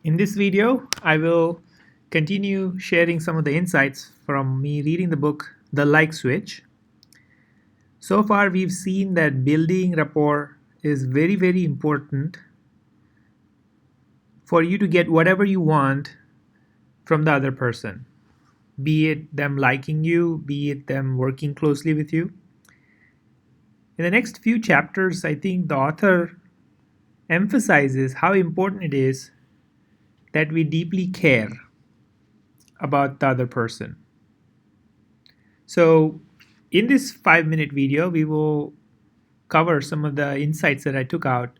In this video, I will continue sharing some of the insights from me reading the book, The Like Switch. So far, we've seen that building rapport is very, very important for you to get whatever you want from the other person, be it them liking you, be it them working closely with you. In the next few chapters, I think the author emphasizes how important it is that we deeply care about the other person. So, in this 5-minute video, we will cover some of the insights that I took out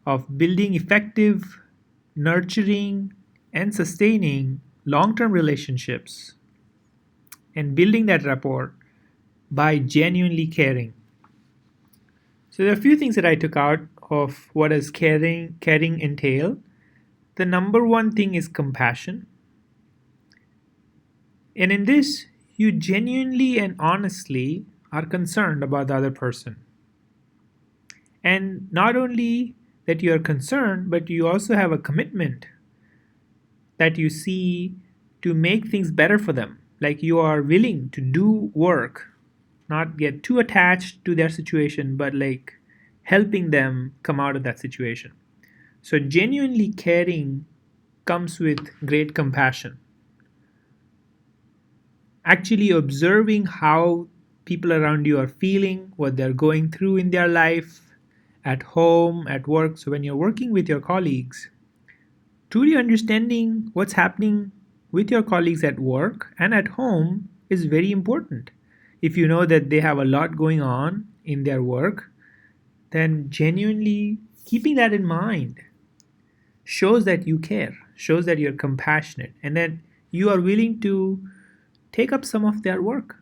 of building effective, nurturing, and sustaining long term relationships and building that rapport by genuinely caring. So, there are a few things that I took out of what does caring entail. The number one thing is compassion. And in this, you genuinely and honestly are concerned about the other person. And not only that you are concerned, but you also have a commitment that you see to make things better for them. Like you are willing to do work, not get too attached to their situation, but like helping them come out of that situation. So, genuinely caring comes with great compassion. Actually observing how people around you are feeling, what they're going through in their life, at home, at work. So when you're working with your colleagues, truly understanding what's happening with your colleagues at work and at home is very important. If you know that they have a lot going on in their work, then genuinely keeping that in mind shows that you care, shows that you're compassionate, and that you are willing to take up some of their work,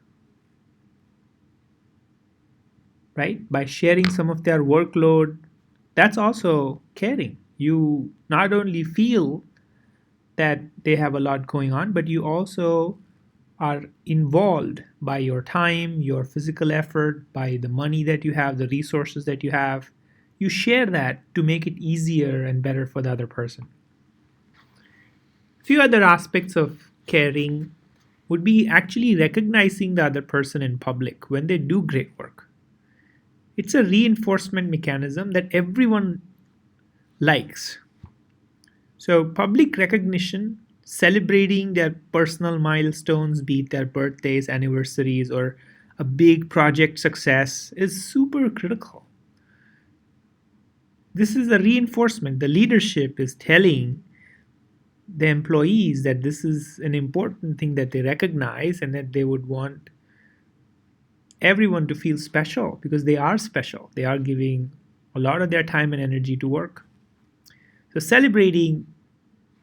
right? By sharing some of their workload, that's also caring. You not only feel that they have a lot going on, but you also are involved by your time, your physical effort, by the money that you have, the resources that you have. You share that to make it easier and better for the other person. A few other aspects of caring would be actually recognizing the other person in public when they do great work. It's a reinforcement mechanism that everyone likes. So, public recognition, celebrating their personal milestones, be it their birthdays, anniversaries, or a big project success, is super critical. This is a reinforcement. The leadership is telling the employees that this is an important thing that they recognize and that they would want everyone to feel special because they are special. They are giving a lot of their time and energy to work. So celebrating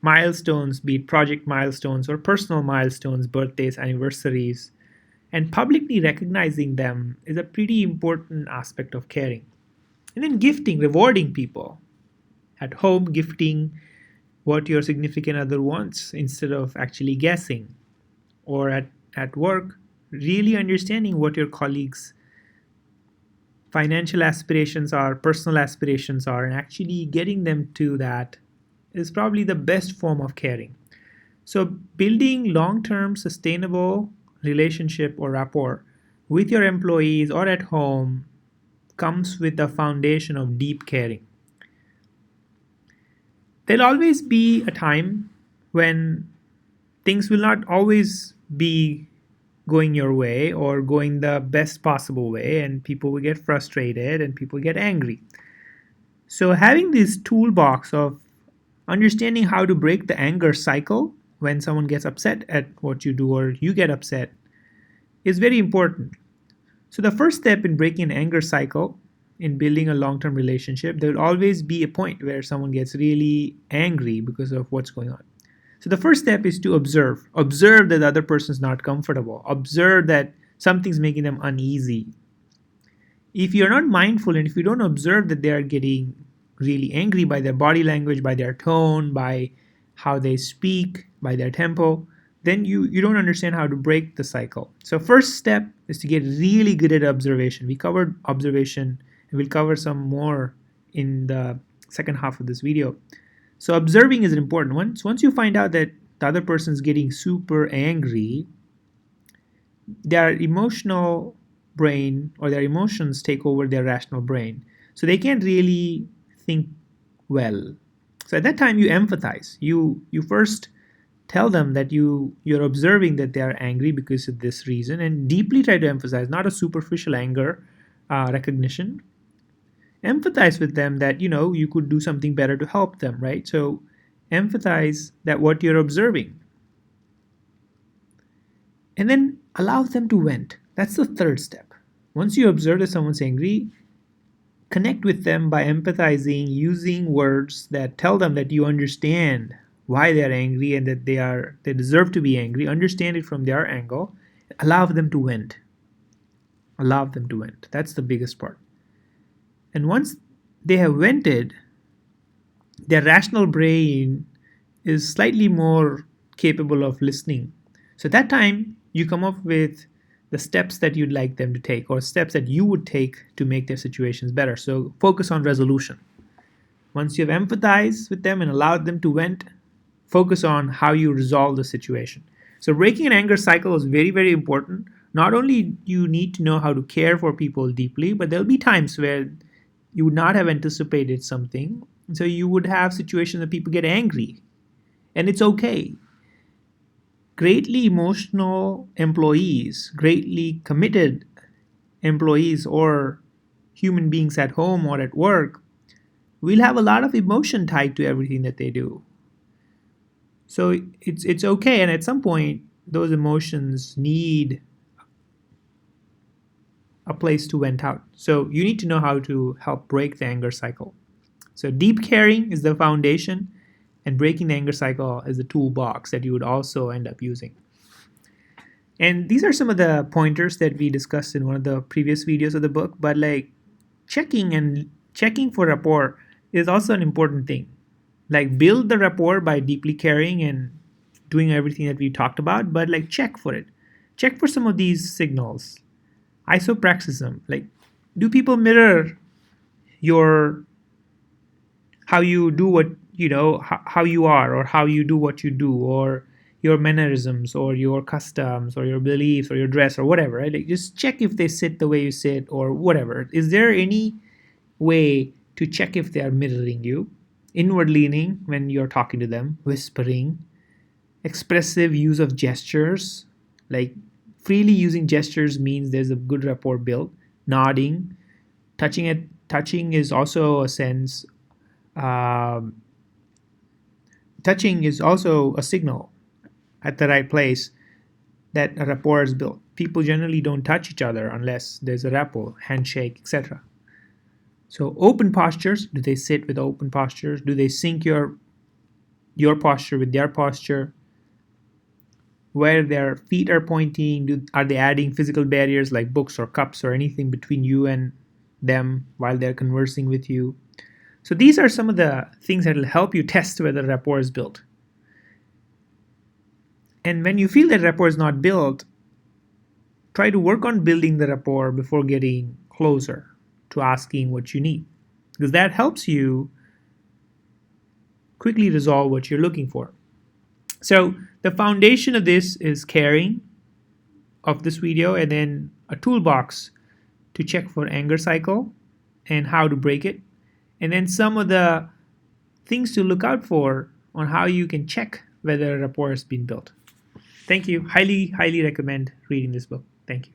milestones, be it project milestones or personal milestones, birthdays, anniversaries, and publicly recognizing them is a pretty important aspect of caring. And then gifting, rewarding people. At home, gifting what your significant other wants instead of actually guessing. Or at work, really understanding what your colleagues' financial aspirations are, personal aspirations are, and actually getting them to that is probably the best form of caring. So building long-term sustainable relationship or rapport with your employees or at home comes with the foundation of deep caring. There'll always be a time when things will not always be going your way or going the best possible way, and people will get frustrated and people get angry. So having this toolbox of understanding how to break the anger cycle when someone gets upset at what you do or you get upset is very important. So the first step in breaking an anger cycle in building a long-term relationship, there will always be a point where someone gets really angry because of what's going on. So the first step is to observe. Observe that the other person's not comfortable. Observe that something's making them uneasy. If you're not mindful and if you don't observe that they are getting really angry by their body language, by their tone, by how they speak, by their tempo, then you don't understand how to break the cycle. So first step is to get really good at observation. We covered observation and we'll cover some more in the second half of this video. So observing is important. Once you find out that the other person's getting super angry, their emotional brain or their emotions take over their rational brain. So they can't really think well. So at that time you empathize. You first tell them that you're observing that they are angry because of this reason, and deeply try to emphasize, not a superficial anger recognition. Empathize with them that you could do something better to help them, right? So empathize that what you're observing, and then allow them to vent. That's the third step. Once you observe that someone's angry, connect with them by empathizing, using words that tell them that you understand why they're angry and that they deserve to be angry. Understand it from their angle. Allow them to vent. Allow them to vent. That's the biggest part. And once they have vented, their rational brain is slightly more capable of listening. So at that time, you come up with the steps that you'd like them to take, or steps that you would take to make their situations better. So focus on resolution. Once you've empathized with them and allowed them to vent, focus on how you resolve the situation. So breaking an anger cycle is very, very important. Not only do you need to know how to care for people deeply, but there'll be times where you would not have anticipated something. So you would have situations that people get angry, and it's okay. Greatly emotional employees, greatly committed employees, or human beings at home or at work will have a lot of emotion tied to everything that they do. So it's okay, and at some point those emotions need a place to vent out. So you need to know how to help break the anger cycle. So deep caring is the foundation, and breaking the anger cycle is the toolbox that you would also end up using. And these are some of the pointers that we discussed in one of the previous videos of the book, but like checking for rapport is also an important thing. Like build the rapport by deeply caring and doing everything that we talked about, but like check for it. Check for some of these signals. Isopraxism, like do people mirror your how you do what how you are, or how you do what you do, or your mannerisms or your customs or your beliefs or your dress or whatever, right? Like just check if they sit the way you sit or whatever. Is there any way to check if they are mirroring you? Inward leaning when you're talking to them, whispering, expressive use of gestures, like freely using gestures means there's a good rapport built. Nodding, touching is also a sense. Um, Touching is also a signal at the right place that a rapport is built. People generally don't touch each other unless there's a rapport, handshake, etc. So open postures, do they sit with open postures? Do they sync your posture with their posture? Where their feet are pointing, are they adding physical barriers like books or cups or anything between you and them while they're conversing with you? So these are some of the things that will help you test whether rapport is built. And when you feel that rapport is not built, try to work on building the rapport before getting closer to asking what you need, because that helps you quickly resolve what you're looking for. So the foundation of this is caring of this video, and then a toolbox to check for anger cycle and how to break it, and then some of the things to look out for on how you can check whether a rapport has been built. Thank you. Highly recommend reading this book. Thank you.